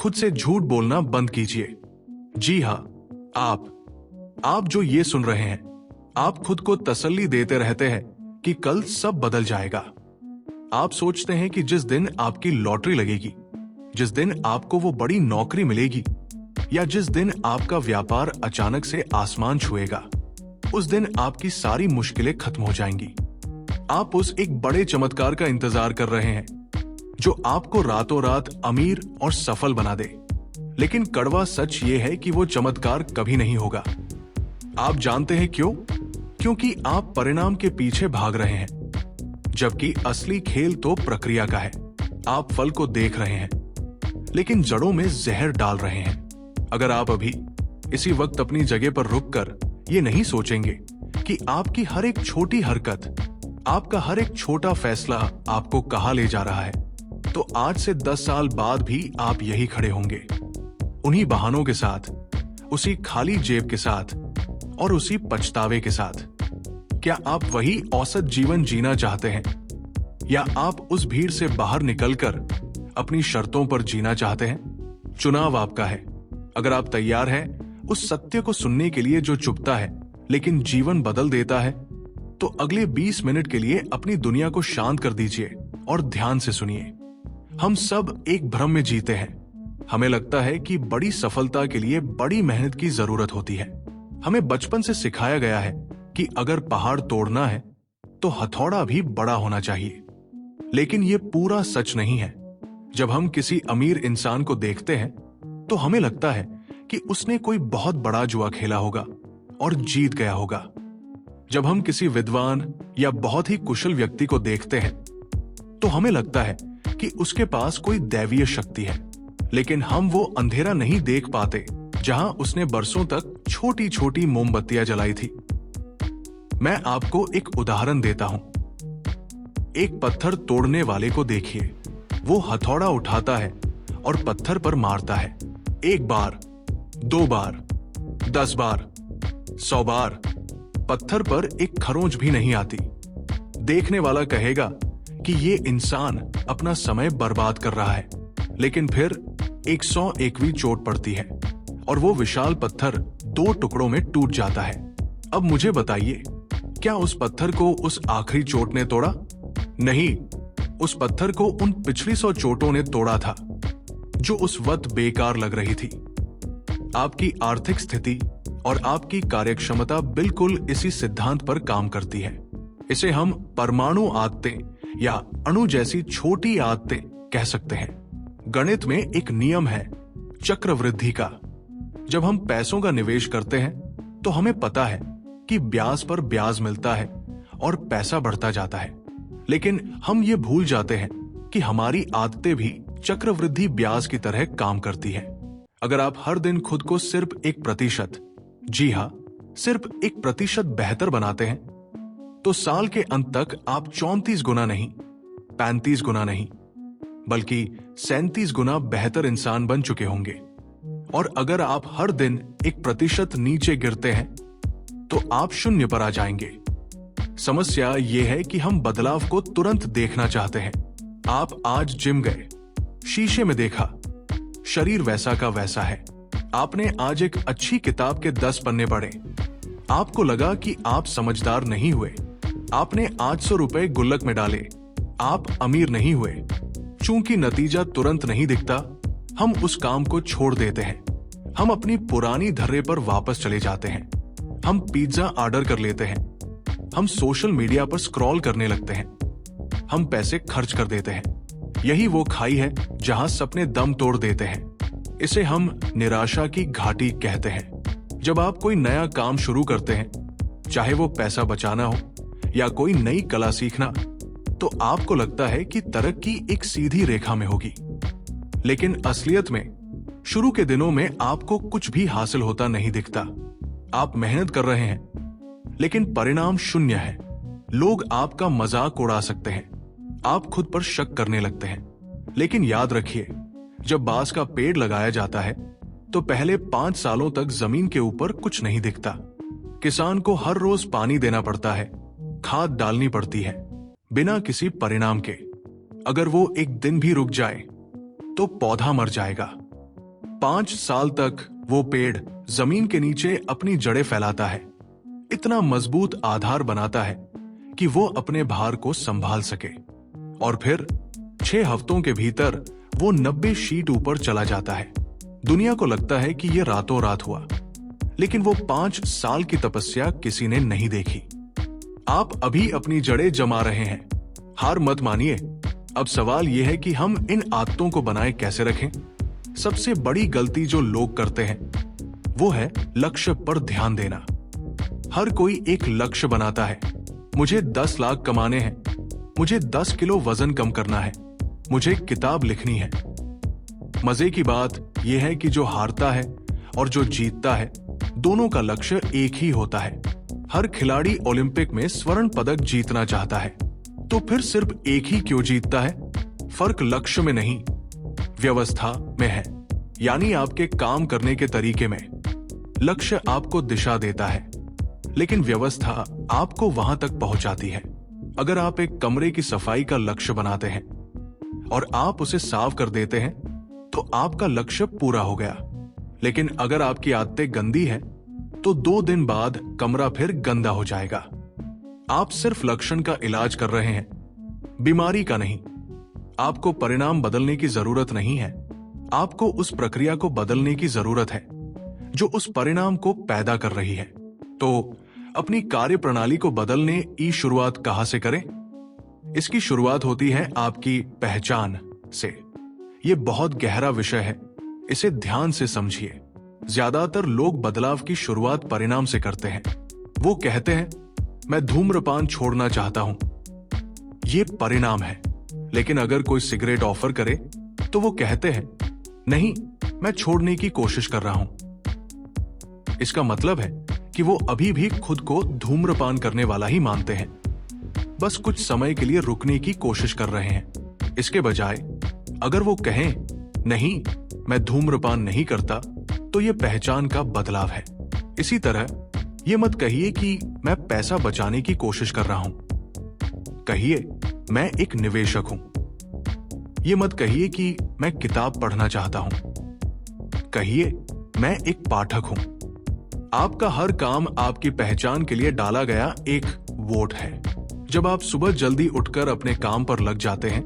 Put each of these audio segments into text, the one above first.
खुद से झूठ बोलना बंद कीजिए। जी हाँ, आप जो ये सुन रहे हैं, आप खुद को तसल्ली देते रहते हैं कि कल सब बदल जाएगा। आप सोचते हैं कि जिस दिन आपकी लॉटरी लगेगी, जिस दिन आपको वो बड़ी नौकरी मिलेगी, या जिस दिन आपका व्यापार अचानक से आसमान छुएगा, उस दिन आपकी सारी मुश्किलें खत्म हो जाएंगी। आप उस एक बड़े चमत्कार का इंतजार कर रहे हैं जो आपको रातों रात अमीर और सफल बना दे। लेकिन कड़वा सच ये है कि वो चमत्कार कभी नहीं होगा। आप जानते हैं क्यों? क्योंकि आप परिणाम के पीछे भाग रहे हैं, जबकि असली खेल तो प्रक्रिया का है। आप फल को देख रहे हैं, लेकिन जड़ों में जहर डाल रहे हैं। अगर आप अभी इसी वक्त अपनी जगह पर रुककर ये नहीं सोचेंगे कि आपकी हर एक छोटी हरकत, आपका हर एक छोटा फैसला आपको कहां ले जा रहा है, तो आज से 10 साल बाद भी आप यही खड़े होंगे, उन्हीं बहानों के साथ, उसी खाली जेब के साथ और उसी पछतावे के साथ। क्या आप वही औसत जीवन जीना चाहते हैं, या आप उस भीड़ से बाहर निकलकर अपनी शर्तों पर जीना चाहते हैं? चुनाव आपका है। अगर आप तैयार हैं उस सत्य को सुनने के लिए जो चुभता है लेकिन जीवन बदल देता है, तो अगले 20 मिनट के लिए अपनी दुनिया को शांत कर दीजिए और ध्यान से सुनिए। हम सब एक भ्रम में जीते हैं। हमें लगता है कि बड़ी सफलता के लिए बड़ी मेहनत की जरूरत होती है। हमें बचपन से सिखाया गया है कि अगर पहाड़ तोड़ना है तो हथौड़ा भी बड़ा होना चाहिए। लेकिन यह पूरा सच नहीं है। जब हम किसी अमीर इंसान को देखते हैं तो हमें लगता है कि उसने कोई बहुत बड़ा जुआ खेला होगा और जीत गया होगा। जब हम किसी विद्वान या बहुत ही कुशल व्यक्ति को देखते हैं तो हमें लगता है कि उसके पास कोई दैवीय शक्ति है। लेकिन हम वो अंधेरा नहीं देख पाते जहां उसने बरसों तक छोटी छोटी मोमबत्तियां जलाई थी। मैं आपको एक उदाहरण देता हूं। एक पत्थर तोड़ने वाले को देखिए। वो हथौड़ा उठाता है और पत्थर पर मारता है। 1 बार, 2 बार, 10 बार, 100 बार। पत्थर पर एक खरोंच भी नहीं आती। देखने वाला कहेगा कि ये इंसान अपना समय बर्बाद कर रहा है। लेकिन फिर 101वीं चोट पड़ती है और वो विशाल पत्थर 2 टुकड़ों में टूट जाता है। अब मुझे बताइए, क्या उस पत्थर को उस आखिरी चोट ने तोड़ा? नहीं, उस पत्थर को उन पिछली 100 चोटों ने तोड़ा था जो उस वक्त बेकार लग रही थी। आपकी आर्थिक स्थिति और आपकी कार्यक्षमता बिल्कुल इसी सिद्धांत पर काम करती है। इसे हम परमाणु आदतें या अणु जैसी छोटी आदतें कह सकते हैं। गणित में एक नियम है चक्रवृद्धि का। जब हम पैसों का निवेश करते हैं तो हमें पता है कि ब्याज पर ब्याज मिलता है और पैसा बढ़ता जाता है। लेकिन हम ये भूल जाते हैं कि हमारी आदतें भी चक्रवृद्धि ब्याज की तरह काम करती है। अगर आप हर दिन खुद को सिर्फ 1%, जी हां, सिर्फ 1% बेहतर बनाते हैं, तो साल के अंत तक आप 34 गुना नहीं, 35 गुना नहीं, बल्कि 37 गुना बेहतर इंसान बन चुके होंगे। और अगर आप हर दिन 1% नीचे गिरते हैं तो आप 0 पर आ जाएंगे। समस्या यह है कि हम बदलाव को तुरंत देखना चाहते हैं। आप आज जिम गए, शीशे में देखा, शरीर वैसा का वैसा है। आपने आज एक अच्छी किताब के 10 पन्ने पढ़े। आपको लगा कि आप समझदार नहीं हुए। आपने 800 रुपए गुल्लक में डाले। आप अमीर नहीं हुए। चूंकि नतीजा तुरंत नहीं दिखता, हम उस काम को छोड़ देते हैं। हम अपनी पुरानी धर्रे पर वापस चले जाते हैं। हम पिज्जा ऑर्डर कर लेते हैं। हम सोशल मीडिया पर स्क्रॉल करने लगते हैं। हम पैसे खर्च कर देते हैं। यही वो खाई है जहां सपने दम तोड़ देते हैं। इसे हम निराशा की घाटी कहते हैं। जब आप कोई नया काम शुरू करते हैं, चाहे वो पैसा बचाना हो या कोई नई कला सीखना, तो आपको लगता है कि तरक्की एक सीधी रेखा में होगी। लेकिन असलियत में शुरू के दिनों में आपको कुछ भी हासिल होता नहीं दिखता। आप मेहनत कर रहे हैं, लेकिन परिणाम 0 है। लोग आपका मजाक उड़ा सकते हैं। आप खुद पर शक करने लगते हैं। लेकिन याद रखिए, जब बांस का पेड़ लगाया जाता है तो पहले 5 सालों तक जमीन के ऊपर कुछ नहीं दिखता। किसान को हर रोज पानी देना पड़ता है, खाद डालनी पड़ती है, बिना किसी परिणाम के। अगर वो एक दिन भी रुक जाए तो पौधा मर जाएगा। 5 साल तक वो पेड़ जमीन के नीचे अपनी जड़ें फैलाता है, इतना मजबूत आधार बनाता है कि वो अपने भार को संभाल सके। और फिर 6 हफ्तों के भीतर वो 90 शीट ऊपर चला जाता है। दुनिया को लगता है कि ये रातों रात हुआ, लेकिन वो 5 साल की तपस्या किसी ने नहीं देखी। आप अभी अपनी जड़ें जमा रहे हैं, हार मत मानिए। अब सवाल यह है कि हम इन आदतों को बनाए कैसे रखें। सबसे बड़ी गलती जो लोग करते हैं वो है लक्ष्य पर ध्यान देना। हर कोई एक लक्ष्य बनाता है, मुझे 10 लाख कमाने हैं, मुझे 10 किलो वजन कम करना है, मुझे किताब लिखनी है। मजे की बात यह है कि जो हारता है और जो जीतता है, दोनों का लक्ष्य एक ही होता है। हर खिलाड़ी ओलंपिक में स्वर्ण पदक जीतना चाहता है, तो फिर सिर्फ एक ही क्यों जीतता है? फर्क लक्ष्य में नहीं, व्यवस्था में है, यानी आपके काम करने के तरीके में। लक्ष्य आपको दिशा देता है, लेकिन व्यवस्था आपको वहां तक पहुंचाती है। अगर आप एक कमरे की सफाई का लक्ष्य बनाते हैं और आप उसे साफ कर देते हैं, तो आपका लक्ष्य पूरा हो गया। लेकिन अगर आपकी आदतें गंदी हैं, तो 2 दिन बाद कमरा फिर गंदा हो जाएगा। आप सिर्फ लक्षण का इलाज कर रहे हैं, बीमारी का नहीं। आपको परिणाम बदलने की जरूरत नहीं है, आपको उस प्रक्रिया को बदलने की जरूरत है जो उस परिणाम को पैदा कर रही है। तो अपनी कार्य प्रणाली को बदलने की शुरुआत कहां से करें? इसकी शुरुआत होती है आपकी पहचान से। यह बहुत गहरा विषय है, इसे ध्यान से समझिए। ज्यादातर लोग बदलाव की शुरुआत परिणाम से करते हैं। वो कहते हैं, मैं धूम्रपान छोड़ना चाहता हूं। यह परिणाम है। लेकिन अगर कोई सिगरेट ऑफर करे, तो वो कहते हैं, नहीं, मैं छोड़ने की कोशिश कर रहा हूं। इसका मतलब है कि वो अभी भी खुद को धूम्रपान करने वाला ही मानते हैं, बस कुछ समय के लिए रुकने की कोशिश कर रहे हैं। इसके बजाय अगर वो कहें, नहीं, मैं धूम्रपान नहीं करता, तो ये पहचान का बदलाव है। इसी तरह ये मत कहिए कि मैं पैसा बचाने की कोशिश कर रहा हूं। कहिए, मैं एक निवेशक हूं। ये मत कहिए कि मैं किताब पढ़ना चाहता हूं। कहिए, मैं एक पाठक हूं। आपका हर काम आपकी पहचान के लिए डाला गया एक वोट है। जब आप सुबह जल्दी उठकर अपने काम पर लग जाते हैं,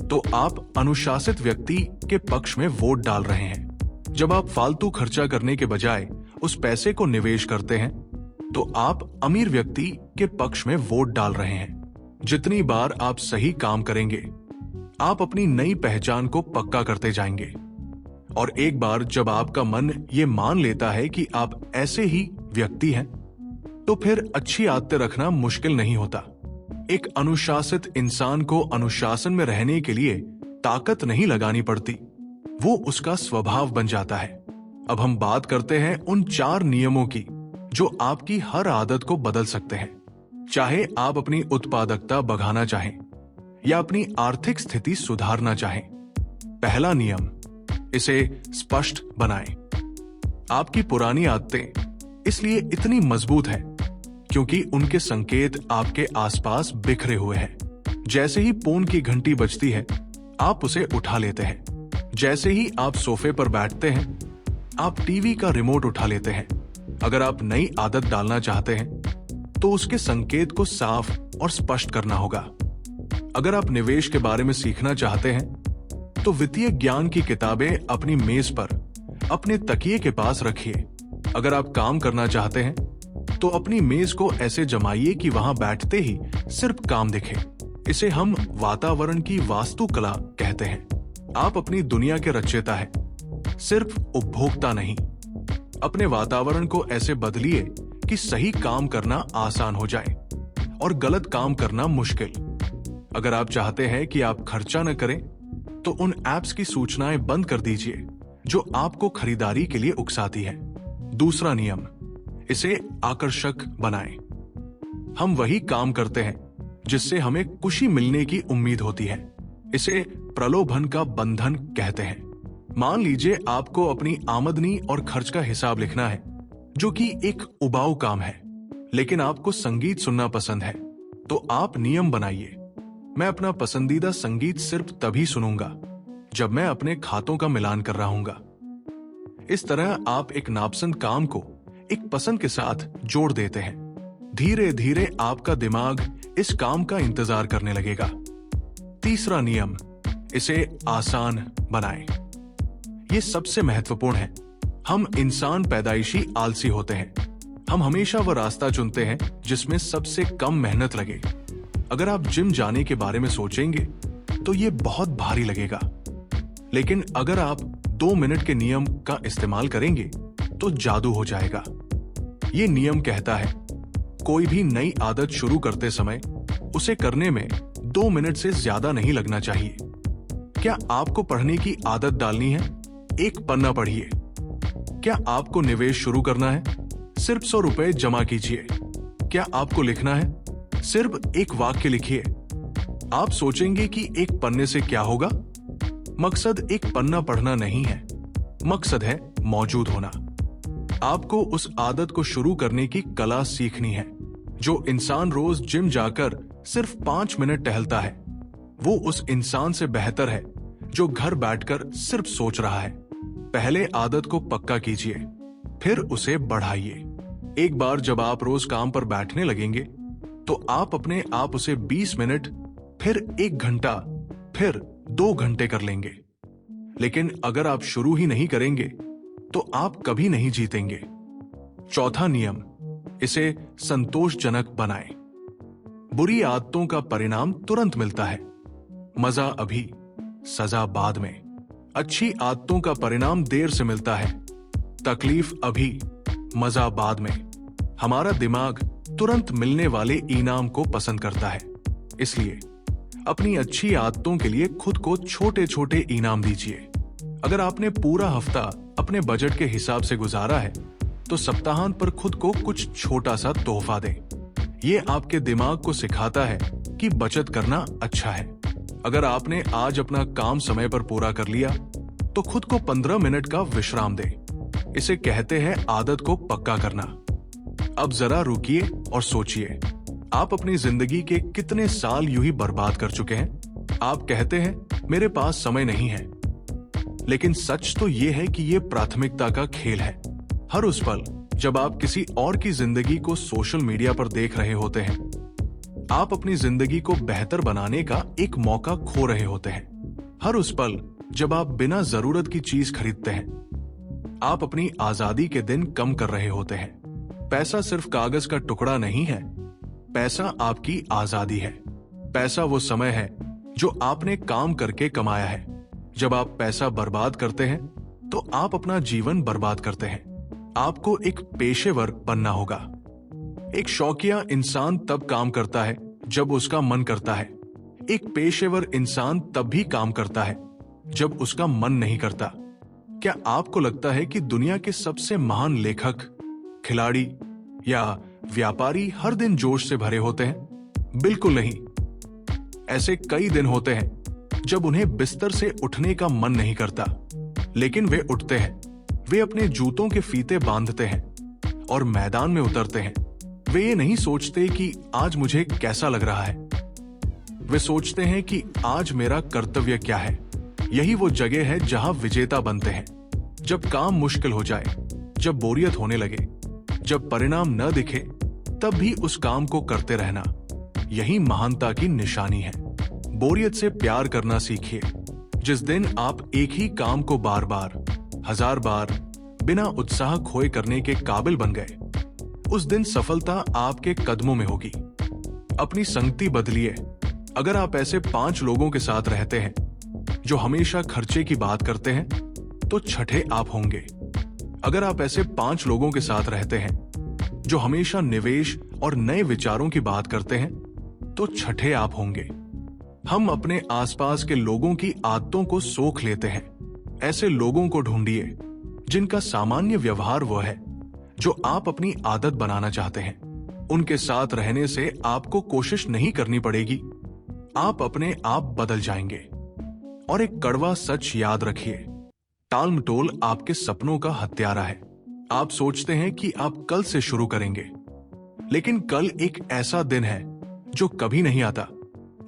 तो आप अनुशासित व्यक्ति के पक्ष में वोट डाल रहे हैं। जब आप फालतू खर्चा करने के बजाय उस पैसे को निवेश करते हैं, तो आप अमीर व्यक्ति के पक्ष में वोट डाल रहे हैं। जितनी बार आप सही काम करेंगे, आप अपनी नई पहचान को पक्का करते जाएंगे। और एक बार जब आपका मन ये मान लेता है कि आप ऐसे ही व्यक्ति हैं, तो फिर अच्छी आदतें रखना मुश्किल नहीं होता। एक अनुशासित इंसान को अनुशासन में रहने के लिए ताकत नहीं लगानी पड़ती, वो उसका स्वभाव बन जाता है। अब हम बात करते हैं उन 4 नियमों की जो आपकी हर आदत को बदल सकते हैं। चाहे आप अपनी उत्पादकता बढ़ाना चाहें या अपनी आर्थिक स्थिति सुधारना चाहें। पहला नियम, इसे स्पष्ट बनाएं। आपकी पुरानी आदतें इसलिए इतनी मजबूत हैं क्योंकि उनके संकेत आपके आसपास बिखरे हुए हैं। जैसे ही फोन की घंटी बजती है, आप उसे उठा लेते हैं। जैसे ही आप सोफे पर बैठते हैं, आप टीवी का रिमोट उठा लेते हैं। अगर आप नई आदत डालना चाहते हैं, तो उसके संकेत को साफ और स्पष्ट करना होगा। अगर आप निवेश के बारे में सीखना चाहते हैं, तो वित्तीय ज्ञान की किताबें अपनी मेज पर अपने तकिए के पास रखिए। अगर आप काम करना चाहते हैं, तो अपनी मेज को ऐसे जमाइए कि वहां बैठते ही सिर्फ काम दिखे। इसे हम वातावरण की वास्तुकला कहते हैं। आप अपनी दुनिया के रचयिता हैं, सिर्फ उपभोक्ता नहीं। अपने वातावरण को ऐसे बदलिए कि सही काम करना आसान हो जाए और गलत काम करना मुश्किल। अगर आप चाहते हैं कि आप खर्चा न करें, तो उन ऐप्स की सूचनाएं बंद कर दीजिए जो आपको खरीदारी के लिए उकसाती है। दूसरा नियम, इसे आकर्षक बनाएं। हम वही काम करते हैं जिससे हमें खुशी मिलने की उम्मीद होती है। इसे प्रलोभन का बंधन कहते हैं। मान लीजिए आपको अपनी आमदनी और खर्च का हिसाब लिखना है, जो कि एक उबाऊ काम है, लेकिन आपको संगीत सुनना पसंद है, तो आप नियम बनाइए। मैं अपना पसंदीदा संगीत सिर्फ तभी सुनूंगा जब मैं अपने खातों का मिलान कर रहा हूंगा। इस तरह आप एक नापसंद काम को एक पसंद के साथ जोड़ देते हैं। धीरे धीरे आपका दिमाग इस काम का इंतजार करने लगेगा। तीसरा नियम, इसे आसान बनाएं। यह सबसे महत्वपूर्ण है। हम इंसान पैदाइशी आलसी होते हैं। हम हमेशा वह रास्ता चुनते हैं जिसमें सबसे कम मेहनत लगे। अगर आप जिम जाने के बारे में सोचेंगे तो यह बहुत भारी लगेगा, लेकिन अगर आप 2 मिनट के नियम का इस्तेमाल करेंगे तो जादू हो जाएगा। यह नियम कहता है, कोई भी नई आदत शुरू करते समय उसे करने में 2 मिनट से ज्यादा नहीं लगना चाहिए। क्या आपको पढ़ने की आदत डालनी है? 1 पन्ना पढ़िए। क्या आपको निवेश शुरू करना है? सिर्फ 100 रुपए जमा कीजिए। क्या आपको लिखना है? सिर्फ 1 वाक्य लिखिए। आप सोचेंगे कि 1 पन्ने से क्या होगा? मकसद 1 पन्ना पढ़ना नहीं है, मकसद है मौजूद होना। आपको उस आदत को शुरू करने की कला सीखनी है। जो इंसान रोज जिम जाकर सिर्फ 5 मिनट टहलता है, वो उस इंसान से बेहतर है जो घर बैठकर सिर्फ सोच रहा है। पहले आदत को पक्का कीजिए, फिर उसे बढ़ाइए। एक बार जब आप रोज काम पर बैठने लगेंगे तो आप अपने आप उसे 20 मिनट, फिर 1 घंटा, फिर 2 घंटे कर लेंगे। लेकिन अगर आप शुरू ही नहीं करेंगे तो आप कभी नहीं जीतेंगे। चौथा नियम, इसे संतोषजनक बनाएं। बुरी आदतों का परिणाम तुरंत मिलता है, मजा अभी, सजा बाद में। अच्छी आदतों का परिणाम देर से मिलता है, तकलीफ अभी, मजा बाद में। हमारा दिमाग तुरंत मिलने वाले इनाम को पसंद करता है, इसलिए अपनी अच्छी आदतों के लिए खुद को छोटे छोटे इनाम दीजिए। अगर आपने पूरा हफ्ता अपने बजट के हिसाब से गुजारा है तो सप्ताहांत पर खुद को कुछ छोटा सा तोहफा दें। ये आपके दिमाग को सिखाता है कि बचत करना अच्छा है। अगर आपने आज अपना काम समय पर पूरा कर लिया तो खुद को 15 मिनट का विश्राम दें। इसे कहते हैं आदत को पक्का करना। अब जरा रुकिए और सोचिए, आप अपनी जिंदगी के कितने साल यूं ही बर्बाद कर चुके हैं। आप कहते हैं मेरे पास समय नहीं है, लेकिन सच तो यह है कि यह प्राथमिकता का खेल है। हर उस पल जब आप किसी और की जिंदगी को सोशल मीडिया पर देख रहे होते हैं, आप अपनी जिंदगी को बेहतर बनाने का एक मौका खो रहे होते हैं। हर उस पल जब आप बिना जरूरत की चीज खरीदते हैं, आप अपनी आजादी के दिन कम कर रहे होते हैं। पैसा सिर्फ कागज का टुकड़ा नहीं है, पैसा आपकी आजादी है। पैसा वो समय है जो आपने काम करके कमाया है। जब आप पैसा बर्बाद करते हैं तो आप अपना जीवन बर्बाद करते हैं। आपको एक पेशेवर बनना होगा। एक शौकिया इंसान तब काम करता है जब उसका मन करता है। एक पेशेवर इंसान तब भी काम करता है जब उसका मन नहीं करता। क्या आपको लगता है कि दुनिया के सबसे महान लेखक, खिलाड़ी या व्यापारी हर दिन जोश से भरे होते हैं? बिल्कुल नहीं। ऐसे कई दिन होते हैं जब उन्हें बिस्तर से उठने का मन नहीं करता, लेकिन वे उठते हैं। वे अपने जूतों के फीते बांधते हैं और मैदान में उतरते हैं। वे ये नहीं सोचते कि आज मुझे कैसा लग रहा है, वे सोचते हैं कि आज मेरा कर्तव्य क्या है। यही वो जगह है जहां विजेता बनते हैं। जब काम मुश्किल हो जाए, जब बोरियत होने लगे, जब परिणाम न दिखे, तब भी उस काम को करते रहना, यही महानता की निशानी है। बोरियत से प्यार करना सीखिए। जिस दिन आप एक ही काम को बार बार, 1000 बार बिना उत्साह खोए करने के काबिल बन गए, उस दिन सफलता आपके कदमों में होगी। अपनी संगति बदलिए। अगर आप ऐसे 5 लोगों के साथ रहते हैं जो हमेशा खर्चे की बात करते हैं, तो छठे आप होंगे। अगर आप ऐसे 5 लोगों के साथ रहते हैं जो हमेशा निवेश और नए विचारों की बात करते हैं, तो छठे आप होंगे। हम अपने आसपास के लोगों की आदतों को सोख लेते हैं। ऐसे लोगों को ढूंढिए जिनका सामान्य व्यवहार वो है जो आप अपनी आदत बनाना चाहते हैं। उनके साथ रहने से आपको कोशिश नहीं करनी पड़ेगी, आप अपने आप बदल जाएंगे। और एक कड़वा सच याद रखिए, टाल मटोल आपके सपनों का हत्यारा है। आप सोचते हैं कि आप कल से शुरू करेंगे, लेकिन कल एक ऐसा दिन है जो कभी नहीं आता।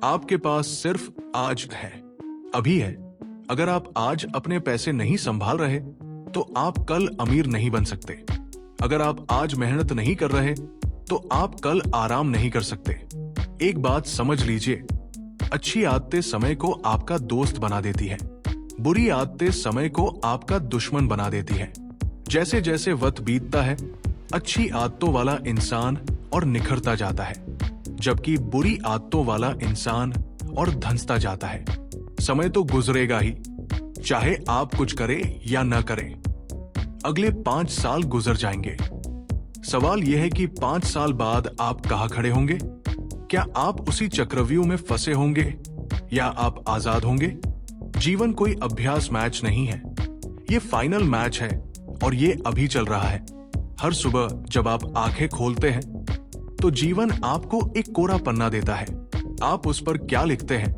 आपके पास सिर्फ आज है, अभी है। अगर आप आज अपने पैसे नहीं संभाल रहे तो तो आप कल अमीर नहीं बन सकते। अगर आप आज मेहनत नहीं कर रहे तो आप कल आराम नहीं कर सकते। एक बात समझ लीजिए, अच्छी आदतें समय को आपका दोस्त बना देती है, बुरी आदतें समय को आपका दुश्मन बना देती है। जैसे जैसे वक्त बीतता है, अच्छी आदतों वाला इंसान और निखरता जाता है, जबकि बुरी आदतों वाला इंसान और धंसता जाता है। समय तो गुजरेगा ही, चाहे आप कुछ करें या न करें। अगले 5 साल गुजर जाएंगे। सवाल यह है कि 5 साल बाद आप कहां खड़े होंगे? क्या आप उसी चक्रव्यूह में फंसे होंगे या आप आजाद होंगे? जीवन कोई अभ्यास मैच नहीं है, ये फाइनल मैच है और ये अभी चल रहा है। हर सुबह जब आप आंखें खोलते हैं तो जीवन आपको एक कोरा पन्ना देता है। आप उस पर क्या लिखते हैं,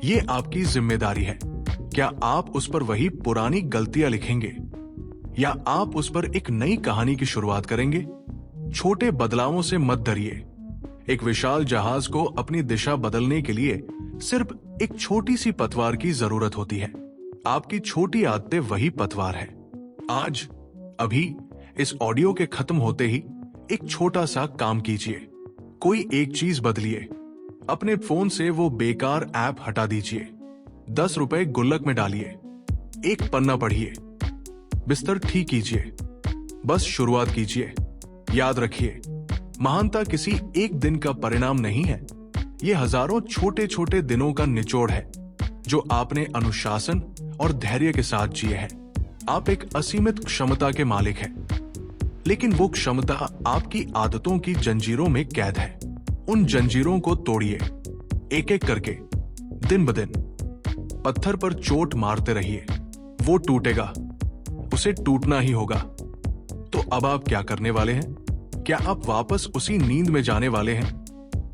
ये आपकी जिम्मेदारी है। क्या आप उस पर वही पुरानी गलतियां लिखेंगे या आप उस पर एक नई कहानी की शुरुआत करेंगे? छोटे बदलावों से मत डरिए। एक विशाल जहाज को अपनी दिशा बदलने के लिए सिर्फ एक छोटी सी पतवार की जरूरत होती है। आपकी छोटी आदतें वही पतवार है। आज, अभी, इस ऑडियो के खत्म होते ही एक छोटा सा काम कीजिए। कोई एक चीज बदलिए। अपने फोन से वो बेकार ऐप हटा दीजिए। 10 रुपए गुल्लक में डालिए। एक पन्ना पढ़िए। बिस्तर ठीक कीजिए। बस शुरुआत कीजिए। याद रखिए, महानता किसी एक दिन का परिणाम नहीं है, ये हजारों छोटे छोटे दिनों का निचोड़ है जो आपने अनुशासन और धैर्य के साथ जिए हैं। आप एक असीमित क्षमता के मालिक हैं, लेकिन वो क्षमता आपकी आदतों की जंजीरों में कैद है। उन जंजीरों को तोड़िए, एक एक करके, दिन ब दिन। पत्थर पर चोट मारते रहिए, वो टूटेगा, उसे टूटना ही होगा। तो अब आप क्या करने वाले हैं? क्या आप वापस उसी नींद में जाने वाले हैं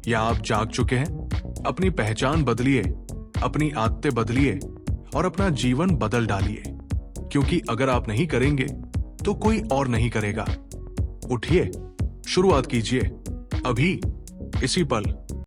या आप जाग चुके हैं? अपनी पहचान बदलिए, अपनी आदतें बदलिए और अपना जीवन बदल डालिए, क्योंकि अगर आप नहीं करेंगे तो कोई और नहीं करेगा। उठिए, शुरुआत कीजिए, अभी, इसी पल।